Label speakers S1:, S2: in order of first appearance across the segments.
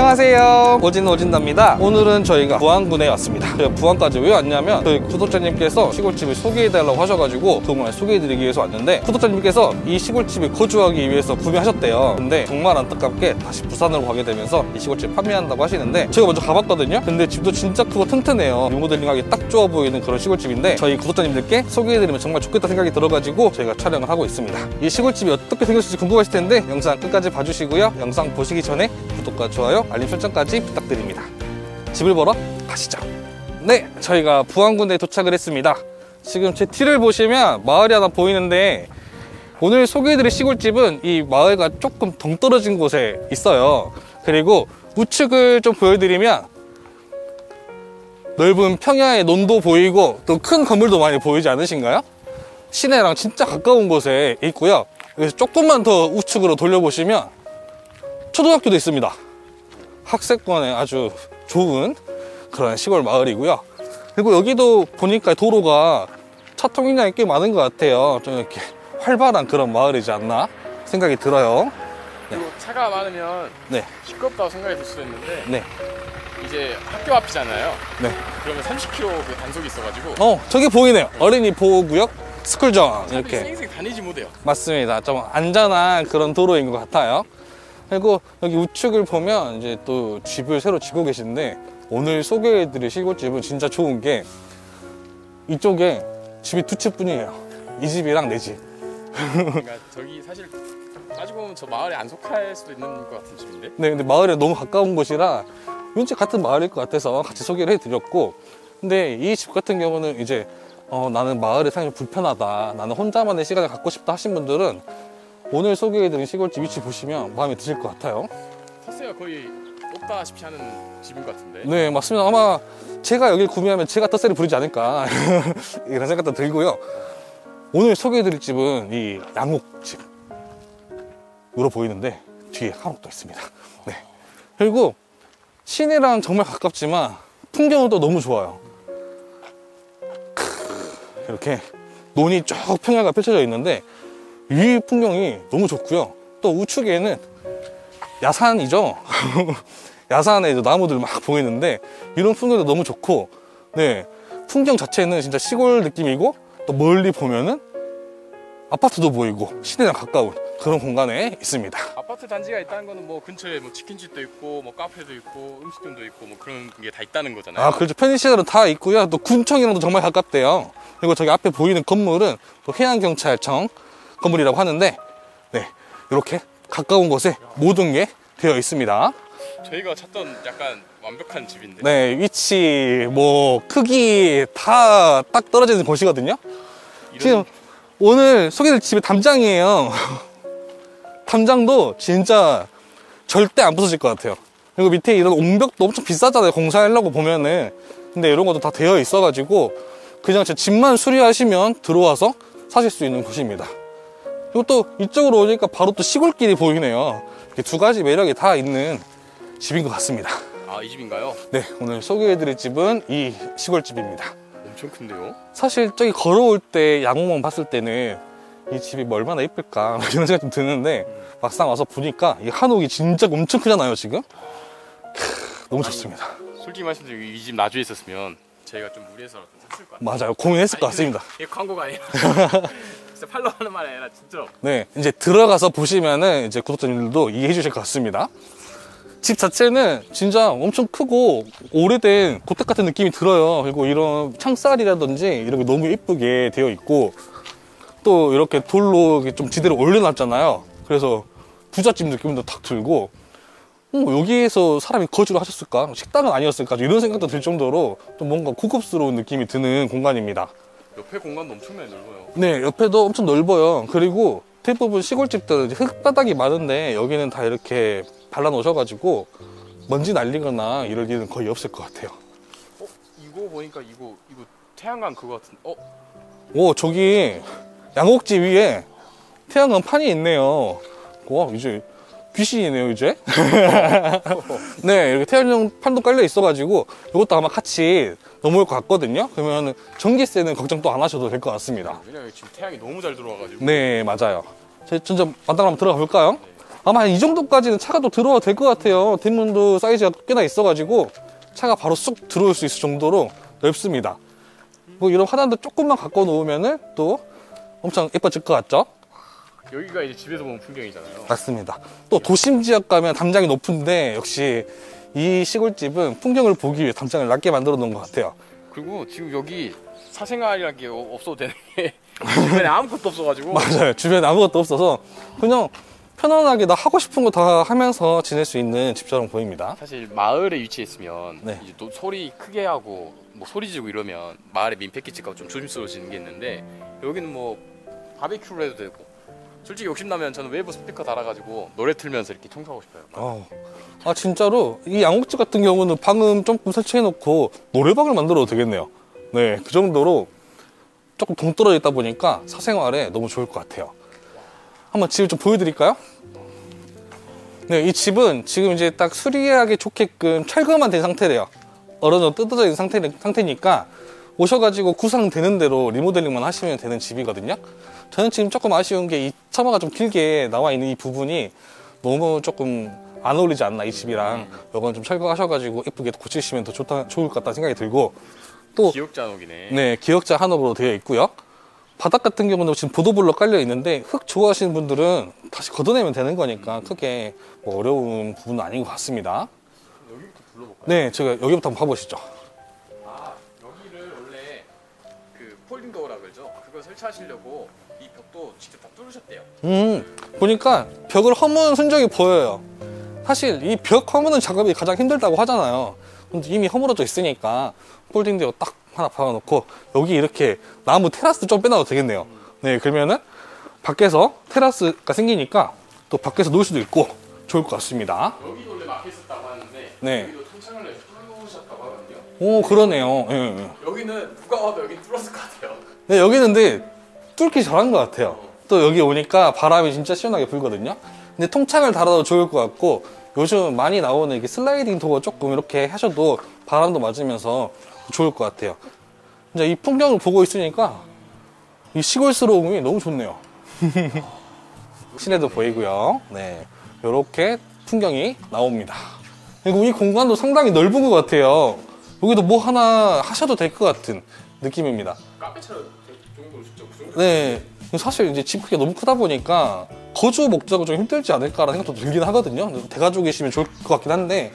S1: 안녕하세요, 오진답니다. 오늘은 저희가 부안군에 왔습니다. 제가 부안까지 왜 왔냐면 저희 구독자님께서 시골집을 소개해달라고 하셔가지고 정말 소개해드리기 위해서 왔는데, 구독자님께서 이 시골집에 거주하기 위해서 구매하셨대요. 근데 정말 안타깝게 다시 부산으로 가게 되면서 이 시골집 판매한다고 하시는데, 제가 먼저 가봤거든요. 근데 집도 진짜 크고 튼튼해요. 리모델링하기 딱 좋아 보이는 그런 시골집인데, 저희 구독자님들께 소개해드리면 정말 좋겠다 생각이 들어가지고 저희가 촬영을 하고 있습니다. 이 시골집이 어떻게 생겼을지 궁금하실 텐데 영상 끝까지 봐주시고요. 영상 보시기 전에 구독과 좋아요, 알림 설정까지 부탁드립니다. 집을 보러 가시죠. 네, 저희가 부안군에 도착을 했습니다. 지금 제 뒤를 보시면 마을이 하나 보이는데, 오늘 소개해드릴 시골집은 이 마을과 조금 동떨어진 곳에 있어요. 그리고 우측을 좀 보여드리면 넓은 평야의 논도 보이고 또 큰 건물도 많이 보이지 않으신가요? 시내랑 진짜 가까운 곳에 있고요. 여기서 조금만 더 우측으로 돌려보시면 초등학교도 있습니다. 학생권에 아주 좋은 그런 시골 마을이고요. 그리고 여기도 보니까 도로가 차 통행량이 꽤 많은 것 같아요. 좀 이렇게 활발한 그런 마을이지 않나 생각이 들어요.
S2: 그리고 차가 많으면
S1: 네.
S2: 시끄럽다고 생각이 들 수도 있는데,
S1: 네.
S2: 이제 학교 앞이잖아요.
S1: 네.
S2: 그러면 30km 그 단속이 있어가지고
S1: 저기 보이네요. 어린이 보호구역 스쿨존 이렇게.
S2: 쌩쌩 다니지 못해요.
S1: 맞습니다. 좀 안전한 그런 도로인 것 같아요. 그리고 여기 우측을 보면 이제 또 집을 새로 짓고 계신데, 오늘 소개해드릴 시골집은 진짜 좋은 게 이쪽에 집이 두 채뿐이에요. 이 집이랑 내 집.
S2: 그러니까 저기 사실 따지고 보면 저 마을에 안 속할 수도 있는 것 같은 집인데.
S1: 네, 근데 마을에 너무 가까운 곳이라 왠지 같은 마을일 것 같아서 같이 소개를 해드렸고, 근데 이 집 같은 경우는 이제 나는 마을에 살기 불편하다, 나는 혼자만의 시간을 갖고 싶다 하신 분들은 오늘 소개해드린 시골집 위치 보시면 마음에 드실 것 같아요.
S2: 터세가 거의 없다시피 하는 집인 것 같은데.
S1: 네, 맞습니다. 아마 제가 여기를 구매하면 제가 텃세를 부리지 않을까 이런 생각도 들고요. 오늘 소개해드릴 집은 이 양옥집으로 보이는데 뒤에 한옥도 있습니다. 네. 그리고 시내랑 정말 가깝지만 풍경은 또 너무 좋아요. 이렇게 논이 쭉 평야가 펼쳐져 있는데 이 풍경이 너무 좋고요. 또 우측에는 야산이죠. 야산에 나무들 막 보이는데 이런 풍경도 너무 좋고, 네, 풍경 자체는 진짜 시골 느낌이고, 또 멀리 보면은 아파트도 보이고 시내랑 가까운 그런 공간에 있습니다.
S2: 아파트 단지가 있다는 거는 뭐 근처에 뭐 치킨집도 있고 뭐 카페도 있고 음식점도 있고 뭐 그런 게 다 있다는 거잖아요.
S1: 아, 그렇죠. 편의시설은 다 있고요. 또 군청이랑도 정말 가깝대요. 그리고 저기 앞에 보이는 건물은 또 해양경찰청 건물이라고 하는데, 네, 이렇게 가까운 곳에 모든 게 되어 있습니다.
S2: 저희가 찾던 약간 완벽한 집인데.
S1: 네, 위치, 뭐 크기 다 딱 떨어지는 곳이거든요. 지금 오늘 소개될 집의 담장이에요. 담장도 진짜 절대 안 부서질 것 같아요. 그리고 밑에 이런 옹벽도 엄청 비싸잖아요, 공사하려고 보면은. 근데 이런 것도 다 되어 있어가지고 그냥 제 집만 수리하시면 들어와서 사실 수 있는 곳입니다. 그리고 또 이쪽으로 오니까 바로 또 시골길이 보이네요. 이렇게 두 가지 매력이 다 있는 집인 것 같습니다.
S2: 아, 이 집인가요?
S1: 네, 오늘 소개해드릴 집은 이 시골집입니다.
S2: 엄청 큰데요?
S1: 사실 저기 걸어올 때 양옥만 봤을 때는 이 집이 뭐 얼마나 예쁠까 이런 생각이 좀 드는데, 막상 와서 보니까 이 한옥이 진짜 엄청 크잖아요 지금. 너무 좋습니다.
S2: 솔직히 말씀드리면 이 집 나주에 있었으면 저희가 좀 무리해서 샀을 것 같아요.
S1: 맞아요, 고민했을 것 같습니다.
S2: 이게 광고가 아니라 진짜 팔로우 하는 말이 아니라 진짜로.
S1: 네, 이제 들어가서 보시면은 이제 구독자님들도 이해해 주실 것 같습니다. 집 자체는 진짜 엄청 크고 오래된 고택 같은 느낌이 들어요. 그리고 이런 창살이라든지 이런 게 너무 예쁘게 되어 있고, 또 이렇게 돌로 좀 지대로 올려놨잖아요. 그래서 부잣집 느낌도 탁 들고, 여기에서 사람이 거주를 하셨을까? 식당은 아니었을까? 이런 생각도 들 정도로 좀 뭔가 고급스러운 느낌이 드는 공간입니다.
S2: 옆에 공간도 엄청나게 넓어요.
S1: 네, 옆에도 엄청 넓어요. 그리고 대부분 시골집들은 흙바닥이 많은데 여기는 다 이렇게 발라놓으셔가지고 먼지 날리거나 이럴 일은 거의 없을 것 같아요.
S2: 이거 보니까 이거 태양광 그거 같은.
S1: 오, 저기 양옥집 위에 태양광 판이 있네요. 와, 이제 귀신이네요 이제. 네, 이렇게 태양광 판도 깔려 있어가지고 이것도 아마 같이 넘어올 것 같거든요. 그러면 전기세는 걱정 또 안 하셔도 될 것 같습니다.
S2: 왜냐면 지금 태양이 너무 잘 들어와가지고.
S1: 네, 맞아요. 저희 진짜 만당 한번 들어가 볼까요? 아마 이 정도까지는 차가 또 들어와도 될 것 같아요. 뒷문도 사이즈가 꽤나 있어가지고 차가 바로 쑥 들어올 수 있을 정도로 넓습니다. 뭐 이런 화단도 조금만 갖고 놓으면은 또 엄청 예뻐질 것 같죠?
S2: 여기가 이제 집에서 보는 풍경이잖아요.
S1: 맞습니다. 또 도심 지역 가면 담장이 높은데 역시 이 시골집은 풍경을 보기 위해 담장을 낮게 만들어 놓은 것 같아요.
S2: 그리고 지금 여기 사생활이라는 게 없어도 되는 게 주변에 아무것도 없어가지고.
S1: 맞아요. 주변에 아무것도 없어서 그냥 편안하게 나 하고 싶은 거 다 하면서 지낼 수 있는 집처럼 보입니다.
S2: 사실 마을에 위치해 있으면
S1: 네.
S2: 이제 또 소리 크게 하고 뭐 소리 지르고 이러면 마을에 민폐 끼칠까 봐 좀 조심스러워지는 게 있는데, 여기는 뭐 바베큐를 해도 되고, 솔직히 욕심나면 저는 외부 스피커 달아가지고 노래 틀면서 이렇게 청소하고 싶어요.
S1: 아 진짜로 이 양옥집 같은 경우는 방음 조금 설치해놓고 노래방을 만들어도 되겠네요. 네, 그 정도로 조금 동떨어져 있다 보니까 사생활에 너무 좋을 것 같아요. 한번 집을 좀 보여드릴까요? 네, 이 집은 지금 이제 딱 수리하기 좋게끔 철거만 된 상태래요. 어느 정도 뜯어져 있는 상태니까 오셔가지고 구상되는 대로 리모델링만 하시면 되는 집이거든요. 저는 지금 조금 아쉬운 게 이 처마가 좀 길게 나와 있는 이 부분이 너무 조금 안 어울리지 않나, 이 집이랑. 이건 좀 철거하셔가지고 예쁘게 고치시면 더 좋을 것 같다는 생각이 들고, 또
S2: 기역자 한옥이네.
S1: 네, 기역자 한옥으로 되어 있고요. 바닥 같은 경우는 지금 보도블럭 깔려 있는데 흙 좋아하시는 분들은 다시 걷어내면 되는 거니까 크게 뭐 어려운 부분은 아닌 것 같습니다.
S2: 여기부터 불러볼까요?
S1: 네, 제가 여기부터 한번 봐보시죠.
S2: 아, 여기를 원래 그 폴딩 도어라 그러죠. 그거 설치하시려고 이 벽도 직접 다 뚫으셨대요.
S1: 보니까 벽을 허문 흔적이 보여요. 사실 이 벽 허무는 작업이 가장 힘들다고 하잖아요. 근데 이미 허물어져 있으니까 폴딩도어 딱 하나 박아놓고 여기 이렇게 나무 테라스 좀 빼놔도 되겠네요. 네, 그러면은 밖에서 테라스가 생기니까 또 밖에서 놀 수도 있고 좋을 것 같습니다.
S2: 여기도 원래 막혀 있었다고 하는데
S1: 네.
S2: 여기도 통창을 내서 뚫으셨다고 하거든요.
S1: 오, 그러네요. 예, 예.
S2: 여기는 누가 와도 여기 뚫었을 것 같아요.
S1: 네, 여기는 근데 뚫기 잘한 것 같아요. 또 여기 오니까 바람이 진짜 시원하게 불거든요. 근데 통창을 달아도 좋을 것 같고, 요즘 많이 나오는 이렇게 슬라이딩 도어 조금 이렇게 하셔도 바람도 맞으면서 좋을 것 같아요. 이제 이 풍경을 보고 있으니까 이 시골스러움이 너무 좋네요. 시내도 보이고요. 네, 이렇게 풍경이 나옵니다. 그리고 이 공간도 상당히 넓은 것 같아요. 여기도 뭐 하나 하셔도 될 것 같은 느낌입니다.
S2: 카페처럼 정도로 진짜 그 정도.
S1: 네, 사실 이제 집 크기가 너무 크다 보니까 거주 목적은 좀 힘들지 않을까라는 생각도 들긴 하거든요. 대가족이시면 좋을 것 같긴 한데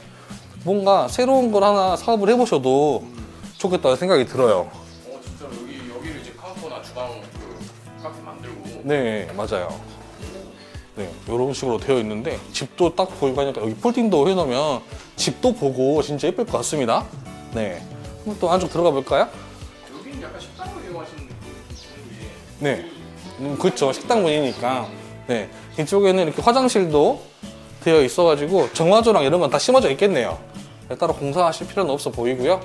S1: 뭔가 새로운 걸 하나 사업을 해보셔도 좋겠다는 생각이 들어요.
S2: 진짜로 여기를 이제 카운터나 주방 그 카페 만들고.
S1: 네, 맞아요. 네, 이런 식으로 되어 있는데 집도 딱 보이고 하니까 여기 폴딩도 해놓으면 집도 보고 진짜 예쁠 것 같습니다. 네, 한번 또 안쪽 들어가 볼까요?
S2: 여기는 약간 식당으로 이용하시는 분이.
S1: 네, 그렇죠. 식당문이니까. 네, 이쪽에는 이렇게 화장실도 되어 있어가지고 정화조랑 이런 건 다 심어져 있겠네요. 따로 공사하실 필요는 없어 보이고요.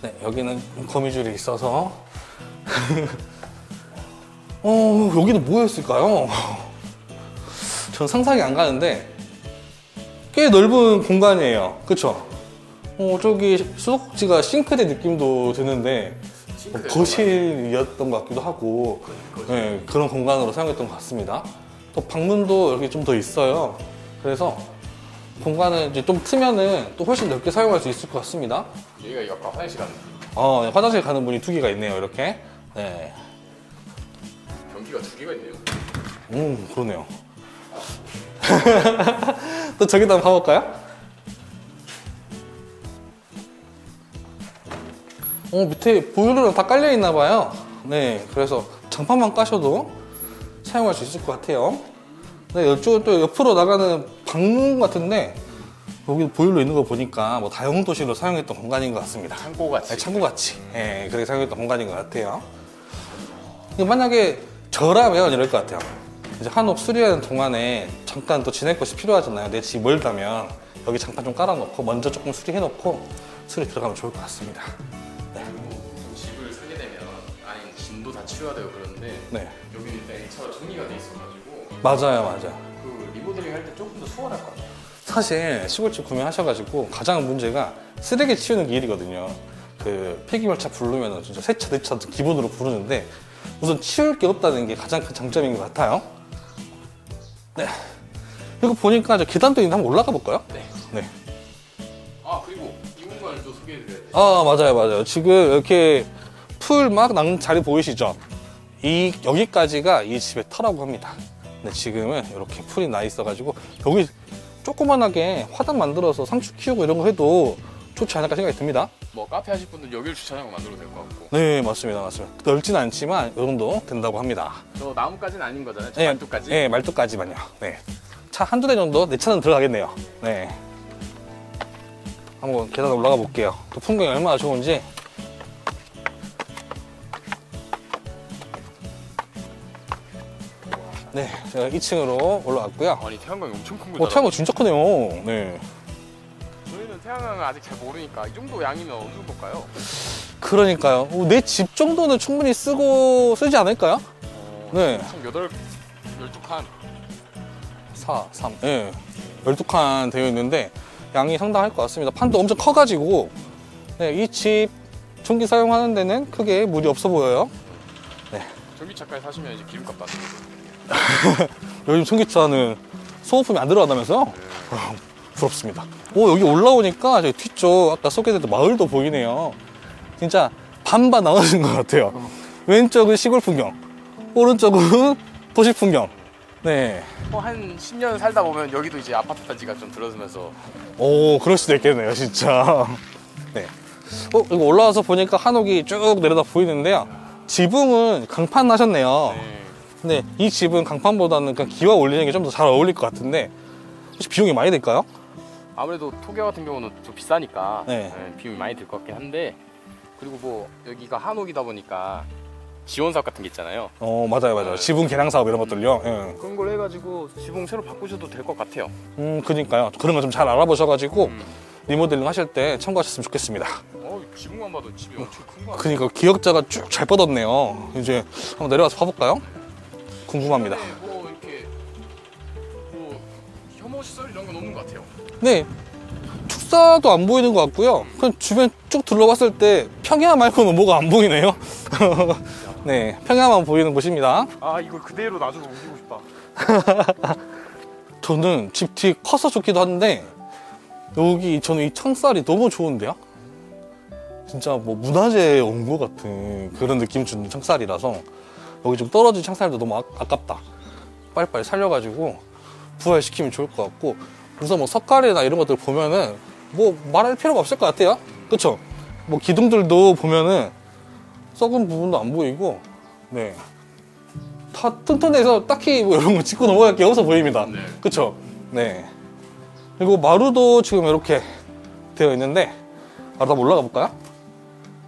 S1: 네, 여기는 거미줄이 있어서 여기는 뭐였을까요? 전 상상이 안 가는데 꽤 넓은 공간이에요. 그쵸? 저기 수도꼭지가 싱크대 느낌도 드는데 거실이었던 것 같기도 하고, 네, 그런 공간으로 사용했던 것 같습니다. 또 방문도 여기 좀 더 있어요. 그래서 공간을 이제 좀 트면은 또 훨씬 넓게 사용할 수 있을 것 같습니다.
S2: 여기가 아까 화장실 가는
S1: 네, 화장실 가는 문이 2개가 있네요. 이렇게. 네.
S2: 변기가 2개가 있네요.
S1: 그러네요. 또 저기다 한번 가볼까요? 밑에 보일러랑 다 깔려 있나 봐요. 네, 그래서 장판만 까셔도 사용할 수 있을 것 같아요. 네, 이쪽은 또 옆으로 나가는 방문 같은데 여기 보일러 있는 거 보니까 뭐 다용도실로 사용했던 공간인 것 같습니다.
S2: 창고같이.
S1: 네, 창고같이. 네, 그렇게 사용했던 공간인 것 같아요. 만약에 저라면 이럴 것 같아요. 이제 한옥 수리하는 동안에 잠깐 또 지낼 것이 필요하잖아요. 내 집 멀다면 여기 장판 좀 깔아놓고 먼저 조금 수리해놓고 수리 들어가면 좋을 것 같습니다.
S2: 집을 사게 되면 아니 진도 다 치워야 되고 그러는데
S1: 네,
S2: 여기 일단 1차로 정리가 돼 있어가지고
S1: 맞아요.
S2: 그 리모델링 할 때 조금 더 수월할 것 같아요.
S1: 사실 시골집 구매하셔가지고 가장 문제가 쓰레기 치우는 게 일이거든요. 그 폐기물차 부르면 진짜 세차, 네차 기본으로 부르는데 우선 치울 게 없다는 게 가장 큰 장점인 것 같아요. 네, 이거 보니까 저 계단도 있는데 한번 올라가 볼까요?
S2: 네.
S1: 네.
S2: 아 그리고 이 공간을 또 소개해드려야 돼.
S1: 아, 맞아요. 지금 이렇게 풀 막 난 자리 보이시죠? 여기까지가 이 집의 터라고 합니다. 근데 지금은 이렇게 풀이 나 있어가지고 여기 조그만하게 화단 만들어서 상추 키우고 이런 거 해도 좋지 않을까 생각이 듭니다.
S2: 뭐 카페 하실 분들 여기를 주차장으로 만들어도 될 것 같고.
S1: 네, 맞습니다. 넓진 않지만 이 정도 된다고 합니다.
S2: 저 나무까지는 아닌 거잖아요. 저
S1: 네,
S2: 말뚝까지.
S1: 네, 말뚝까지만요. 네. 차 한두 대 정도 내 차는 들어가겠네요. 네. 한번 계단 올라가 볼게요. 또 풍경이 얼마나 좋은지. 네, 제가 2층으로 올라왔고요.
S2: 아니 태양광이 엄청 큰 거잖아.
S1: 태양광 진짜 크네요. 네.
S2: 저희는 태양광을 아직 잘 모르니까 이 정도 양이면 어느 정도일까요?
S1: 그러니까요. 내 집 정도는 충분히 쓰지 않을까요? 네.
S2: 총 12칸.
S1: 4, 3, 예. 12칸 되어 있는데 양이 상당할 것 같습니다. 판도 엄청 커가지고 네, 이 집 전기 사용하는 데는 크게 무리 없어 보여요. 네.
S2: 전기차까지 사시면 이제 기름값 나는
S1: 요즘 전기차는 소모품이 안 들어간다면서요? 부럽습니다. 오, 여기 올라오니까 저기 뒤쪽 아까 소개됐던 마을도 보이네요. 진짜 반반 나눠진 것 같아요. 왼쪽은 시골 풍경, 오른쪽은 도시 풍경. 네.
S2: 한 10년 살다 보면 여기도 이제 아파트 단지가 좀 들어서면서
S1: 오, 그럴 수도 있겠네요, 진짜. 네. 이거 올라와서 보니까 한옥이 쭉 내려다 보이는데요. 지붕은 강판 나셨네요. 근데 이 집은 강판보다는 그냥 기와 올리는 게 좀 더 잘 어울릴 것 같은데 혹시 비용이 많이 들까요?
S2: 아무래도 토교 같은 경우는 좀 비싸니까
S1: 네.
S2: 비용이 많이 들 것 같긴 한데 그리고 뭐 여기가 한옥이다 보니까 지원 사업 같은 게 있잖아요.
S1: 맞아요. 지붕 개량 사업 이런 것들요. 예.
S2: 그런 걸 해가지고 지붕 새로 바꾸셔도 될 것 같아요.
S1: 그니까요. 그런 거 좀 잘 알아보셔가지고 리모델링 하실 때 참고하셨으면 좋겠습니다.
S2: 지붕만 봐도 집이 엄청 큰 거 같아요.
S1: 그니까 기역자가 쭉 잘 뻗었네요. 이제 한번 내려가서 봐볼까요? 궁금합니다.
S2: 뭐 이렇게 뭐 혐오 시설 이런 건 없는 것 같아요.
S1: 네. 축사도 안 보이는 것 같고요. 그냥 주변 쭉 둘러봤을 때 평야 말고는 뭐가 안 보이네요. 네, 평야만 보이는 곳입니다.
S2: 아 이걸 그대로 놔주고 옮기고 싶다.
S1: 저는 집 뒤 커서 좋기도 한데 저는 이 창살이 너무 좋은데요? 진짜 뭐 문화재에 온 것 같은 그런 느낌 주는 창살이라서 여기 좀 떨어진 창살도 너무 아깝다. 빨리빨리 살려가지고 부활시키면 좋을 것 같고 우선 뭐 석가래나 이런 것들 보면은 뭐 말할 필요가 없을 것 같아요. 그쵸? 뭐 기둥들도 보면은 썩은 부분도 안 보이고 네. 다 튼튼해서 딱히 뭐 이런 거 짚고 넘어갈 게 없어 보입니다.
S2: 네.
S1: 그쵸? 네. 그리고 마루도 지금 이렇게 되어 있는데 마루 한번 올라가 볼까요?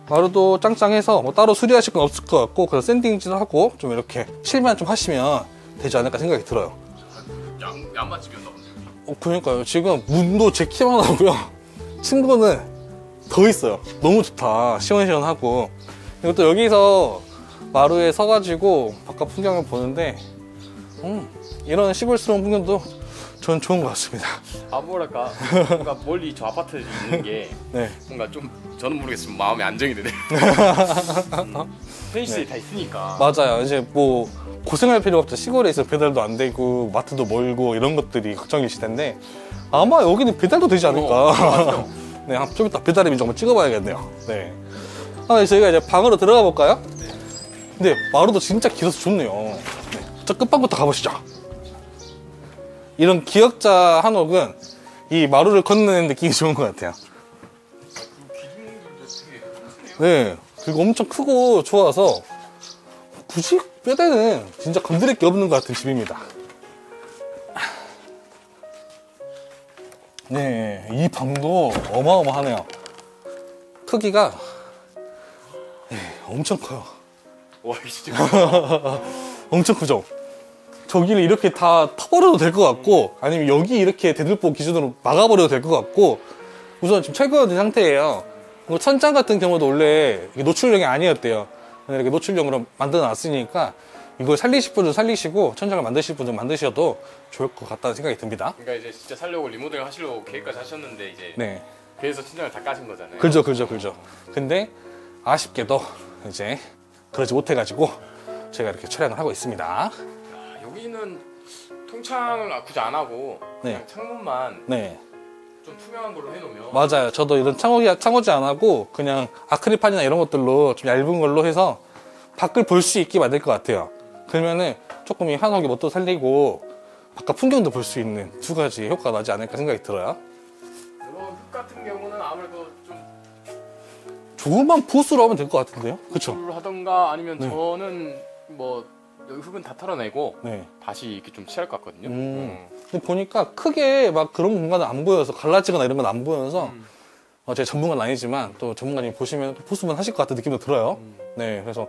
S1: 마루도 짱짱해서 뭐 따로 수리하실 건 없을 것 같고 그래서 샌딩질을 하고 좀 이렇게 칠만 좀 하시면 되지 않을까 생각이 들어요.
S2: 양맛집이었나 본데요.
S1: 그러니까요. 지금 문도 제 키만 하고요. 친구는 더 있어요. 너무 좋다. 시원시원하고. 그리고 또 여기서 마루에 서가지고 바깥 풍경을 보는데 이런 시골스러운 풍경도 전 좋은 것 같습니다.
S2: 뭐랄까 뭔가 멀리 저 아파트에 있는 게
S1: 네.
S2: 뭔가 좀 저는 모르겠지만 마음에 안정이 되네. 펜시에 다 있으니까.
S1: 맞아요. 이제 뭐 고생할 필요가 없죠. 시골에 있어 배달도 안 되고 마트도 멀고 이런 것들이 걱정이실 텐데 아마 여기는 배달도 되지 않을까. 네, 좀 이따 배달 이미 좀 찍어봐야겠네요. 네. 저희가 이제 방으로 들어가 볼까요? 근데 마루도 진짜 길어서 좋네요. 네. 저 끝방부터 가보시죠. 이런 기역자 한옥은 이 마루를 건너는 느낌이 좋은 것 같아요. 네, 그리고 엄청 크고 좋아서 굳이 뼈대는 진짜 건드릴 게 없는 것 같은 집입니다. 네, 이 방도 어마어마하네요. 크기가 엄청 커요.
S2: 와 이거 진짜.
S1: 엄청 크죠? 저기를 이렇게 다 터버려도 될 것 같고 아니면 여기 이렇게 대들보 기준으로 막아버려도 될 것 같고 우선 지금 철거된 상태예요. 천장 같은 경우도 원래 노출용이 아니었대요. 이렇게 노출용으로 만들어 놨으니까 이걸 살리실 분은 살리시고 천장을 만드실 분은 만드셔도 좋을 것 같다는 생각이 듭니다.
S2: 그러니까 이제 진짜 살려고 리모델 하시려고 계획까지 하셨는데 이제
S1: 네.
S2: 그래서 천장을 다 까신 거잖아요.
S1: 그죠. 근데 아쉽게도 이제 그러지 못해가지고 제가 이렇게 촬영을 하고 있습니다.
S2: 여기는 통창을 굳이 안 하고
S1: 네.
S2: 그냥 창문만
S1: 네.
S2: 좀 투명한 걸로 해놓으면
S1: 맞아요. 저도 이런 창호지 안 하고 그냥 아크릴판이나 이런 것들로 좀 얇은 걸로 해서 밖을 볼 수 있게 만들 것 같아요. 그러면은 조금 이 한옥의 멋도 살리고 바깥 풍경도 볼 수 있는 두 가지 효과가 나지 않을까 생각이 들어요.
S2: 이런 흙 같은 경우는 아무래도 좀
S1: 조금만 보수로 하면 될 것 같은데요? 그쵸?
S2: 하던가 아니면
S1: 네.
S2: 저는 뭐 여기 흙은 다 털어내고
S1: 네.
S2: 다시 이렇게 좀 칠할 것 같거든요.
S1: 근데 보니까 크게 막 그런 공간은 안 보여서 갈라지거나 이런 건 안 보여서 제가 전문가는 아니지만 또 전문가님 보시면 보수만 하실 것 같은 느낌도 들어요. 네, 그래서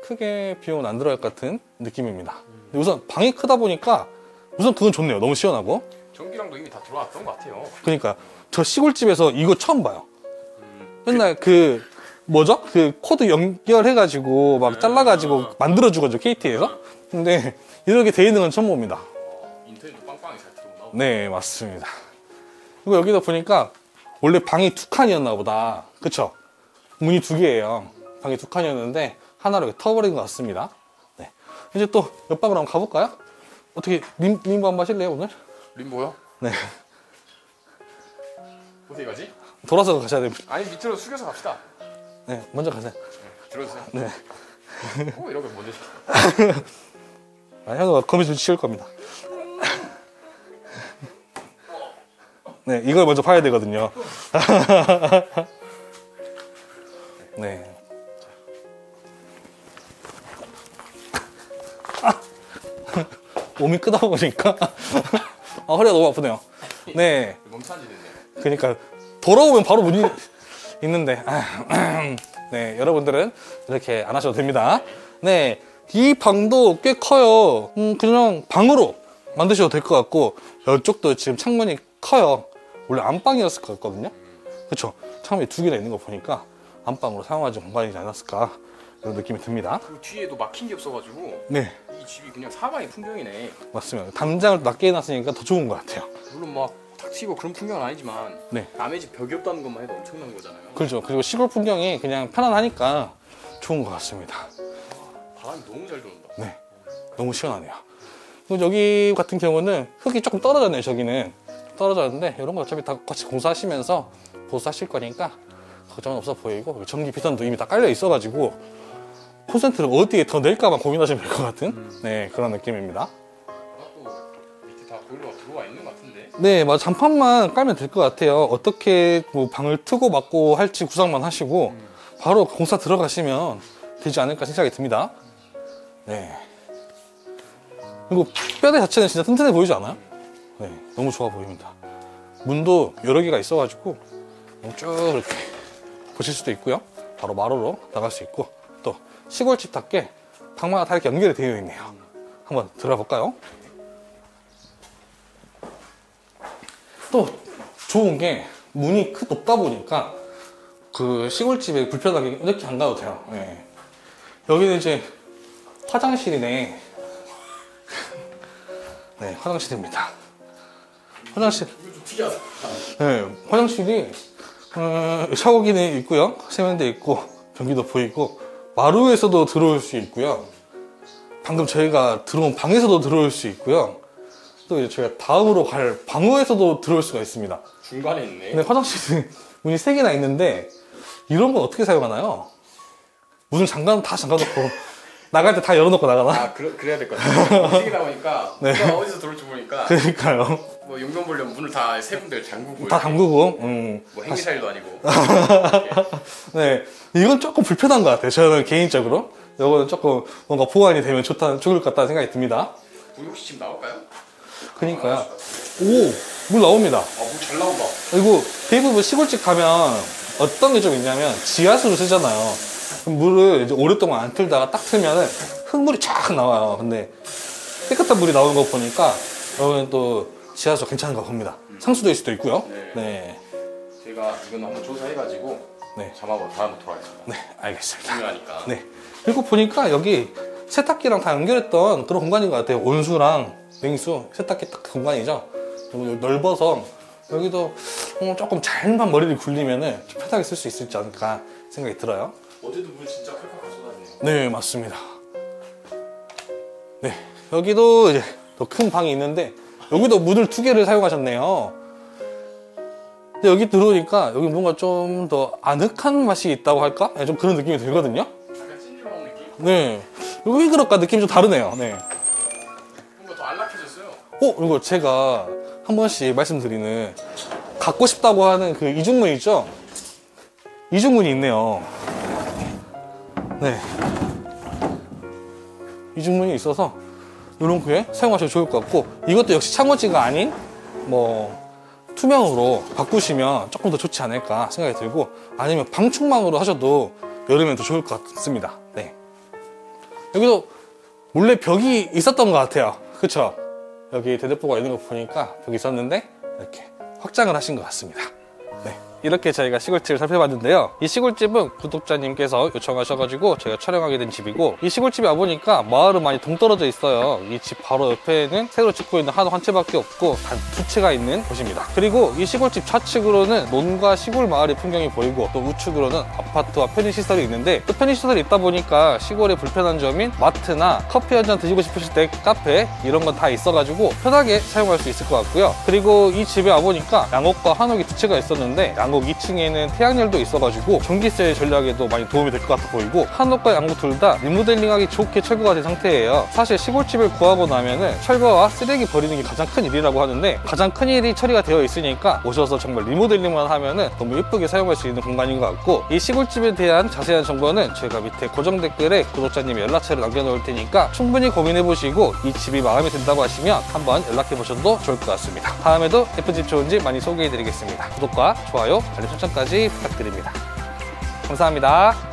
S1: 크게 비용은 안 들어갈 것 같은 느낌입니다. 근데 우선 방이 크다 보니까 우선 그건 좋네요. 너무 시원하고.
S2: 전기랑도 이미 다 들어왔던 것 같아요.
S1: 그러니까 저 시골집에서 이거 처음 봐요. 맨날 그 뭐죠? 그 코드 연결해가지고 막 잘라가지고 만들어주거든요, KT에서. 근데 이렇게 돼 있는 건 처음 봅니다.
S2: 인터넷도 빵빵하게 잘 들어오나?
S1: 네, 맞습니다. 그리고 여기도 보니까 원래 방이 두 칸이었나 보다. 그쵸? 문이 두 개예요. 방이 두 칸이었는데 하나로 이렇게 터버린 것 같습니다. 네. 이제 또 옆방으로 한번 가볼까요? 어떻게 림보 한번 하실래요, 오늘?
S2: 림보요?
S1: 네.
S2: 어디 가지?
S1: 돌아서 가셔야 됩니다.
S2: 아니 밑으로 숙여서 갑시다.
S1: 네, 먼저 가세요.
S2: 들어주세요.
S1: 네.
S2: 이런 거 뭔데?
S1: 아, 형은 거미줄 치울 겁니다. 네, 이걸 먼저 봐야 되거든요. 네. 몸이 크다 보니까 허리가 너무 아프네요. 네.
S2: 멈춰지 됐네.
S1: 그러니까 돌아오면 바로 문이 있는데 네, 여러분들은 이렇게 안 하셔도 됩니다. 네, 이 방도 꽤 커요. 그냥 방으로 만드셔도 될 것 같고 이쪽도 지금 창문이 커요. 원래 안방이었을 것 같거든요. 그쵸? 창문이 두 개나 있는 거 보니까 안방으로 사용하지 공간이지 않았을까 이런 느낌이 듭니다.
S2: 그 뒤에도 막힌 게 없어가지고
S1: 네,
S2: 이 집이 그냥 사방이 풍경이네.
S1: 맞습니다. 담장을 낮게 해놨으니까 더 좋은 것 같아요.
S2: 물론 막 탁 튀고 그런 풍경은 아니지만
S1: 네.
S2: 남의 집 벽이 없다는 것만 해도 엄청난 거잖아요.
S1: 그렇죠. 그리고 시골 풍경이 그냥 편안하니까 좋은 것 같습니다.
S2: 바람이 너무 잘 들어온다.
S1: 네, 너무 시원하네요. 그리고 여기 같은 경우는 흙이 조금 떨어졌네요. 저기는 떨어졌는데 이런 거 어차피 다 같이 공사하시면서 보수하실 거니까 걱정은 없어 보이고 전기 비전도 이미 다 깔려 있어가지고 콘센트를 어디에 더 낼까만 고민하시면 될 것 같은 네, 그런 느낌입니다.
S2: 또 밑에 다 보일러가 들어와 있는 것 같은데.
S1: 네, 맞아. 잔판만 깔면 될 것 같아요. 어떻게 뭐 방을 트고 막고 할지 구상만 하시고 바로 공사 들어가시면 되지 않을까 생각이 듭니다. 네. 그리고 뼈대 자체는 진짜 튼튼해 보이지 않아요? 네, 너무 좋아 보입니다. 문도 여러 개가 있어가지고 쭉 이렇게 보실 수도 있고요. 바로 마루로 나갈 수 있고 또 시골집답게 방마다 다 이렇게 연결이 되어 있네요. 한번 들어볼까요? 또 좋은 게 문이 높다 보니까 그 시골집에 불편하게 이렇게 안 가도 돼요. 네. 여기는 이제 화장실이네. 네, 화장실입니다. 화장실.
S2: 이거 좀 특이하다.
S1: 네, 화장실이 샤워기는 있고요. 세면대 있고 변기도 보이고 마루에서도 들어올 수 있고요. 방금 저희가 들어온 방에서도 들어올 수 있고요. 또 이제 저희가 다음으로 갈 방으에서도 들어올 수가 있습니다.
S2: 중간에 있네.
S1: 근데 화장실은 문이 3개나 있는데 이런 건 어떻게 사용하나요? 무슨 잠깐 다 잠가놓고 나갈 때 다 열어놓고 나가나?
S2: 아 그래야 될 것 같아요. 움직이다 보니까
S1: 네.
S2: 누가 어디서 들어올지 모르니까
S1: 그러니까요.
S2: 뭐 용돈 보려면 문을 다 세 군데 잠그고
S1: 다
S2: 이렇게.
S1: 잠그고.
S2: 뭐 행리살도 아니고.
S1: 네, 이건 조금 불편한 것 같아요. 저는 개인적으로. 이거는 조금 뭔가 보완이 되면 좋을 것 같다는 생각이 듭니다.
S2: 우리 혹시 지금 나올까요?
S1: 그러니까요. 오, 물 나옵니다.
S2: 물 잘 나온다.
S1: 그리고 대부분 시골집 가면 어떤 게 좀 있냐면 지하수를 쓰잖아요. 그럼 물을 이제 오랫동안 안 틀다가 딱 틀면은 흙물이 쫙 나와요. 근데 깨끗한 물이 나오는 거 보니까 여기는 또 지하수 괜찮은가 봅니다. 상수도일 수도 있고요. 네.
S2: 제가 이건 한번 조사해가지고
S1: 네.
S2: 자막으로 다음에 돌아가겠습니다.
S1: 네, 알겠습니다.
S2: 중요하니까.
S1: 네. 그리고 보니까 여기 세탁기랑 다 연결했던 그런 공간인 것 같아요. 온수랑 냉수, 세탁기 딱 그 공간이죠. 그리고 넓어서 여기도 조금 잘만 머리를 굴리면은 좀 편하게 쓸 수 있지 않을까 생각이 들어요.
S2: 어제도 물 진짜 칼칼 쏟았네요.
S1: 네, 맞습니다. 네, 여기도 이제 큰 방이 있는데 여기도 문을 2개를 사용하셨네요. 근데 여기 들어오니까 여기 뭔가 좀 더 아늑한 맛이 있다고 할까? 네, 좀 그런 느낌이 들거든요.
S2: 약간 찜질방 느낌?
S1: 네, 여기 그럴까 느낌이 좀 다르네요. 네.
S2: 뭔가 더 안락해졌어요.
S1: 이거 제가 한 번씩 말씀드리는 갖고 싶다고 하는 그 이중문 있죠? 이중문이 있네요. 네. 이중문이 있어서 이런 거에 사용하셔도 좋을 것 같고, 이것도 역시 창호지가 아닌 뭐 투명으로 바꾸시면 조금 더 좋지 않을까 생각이 들고, 아니면 방충망으로 하셔도 여름엔 더 좋을 것 같습니다. 네. 여기도 원래 벽이 있었던 것 같아요. 그쵸? 여기 대대포가 있는 거 보니까 벽이 있었는데 이렇게 확장을 하신 것 같습니다. 네. 이렇게 저희가 시골집을 살펴봤는데요. 이 시골집은 구독자님께서 요청하셔가지고 저희가 촬영하게 된 집이고, 이 시골집에 와보니까 마을은 많이 동떨어져 있어요. 이 집 바로 옆에는 새로 짓고 있는 한 채밖에 없고 단 2채가 있는 곳입니다. 그리고 이 시골집 좌측으로는 논과 시골 마을의 풍경이 보이고, 또 우측으로는 아파트와 편의시설이 있는데, 또 편의시설이 있다 보니까 시골의 불편한 점인 마트나 커피 한 잔 드시고 싶으실 때 카페 이런 건 다 있어가지고 편하게 사용할 수 있을 것 같고요. 그리고 이 집에 와보니까 양옥과 한옥이 2채가 있었는데, 양옥 2층에는 태양열도 있어가지고 전기세 전략에도 많이 도움이 될 것 같아 보이고, 한옥과 양옥 둘 다 리모델링하기 좋게 철거가 된 상태예요. 사실 시골집을 구하고 나면은 철거와 쓰레기 버리는 게 가장 큰 일이라고 하는데, 가장 큰 일이 처리가 되어 있으니까 오셔서 정말 리모델링만 하면은 너무 예쁘게 사용할 수 있는 공간인 것 같고, 이 시골집에 대한 자세한 정보는 저희가 밑에 고정 댓글에 구독자님 연락처를 남겨놓을 테니까 충분히 고민해보시고 이 집이 마음에 든다고 하시면 한번 연락해보셔도 좋을 것 같습니다. 다음에도 예쁜 집 좋은 집 많이 소개해드리겠습니다. 구독과 좋아요, 알림 설정까지 부탁드립니다. 감사합니다.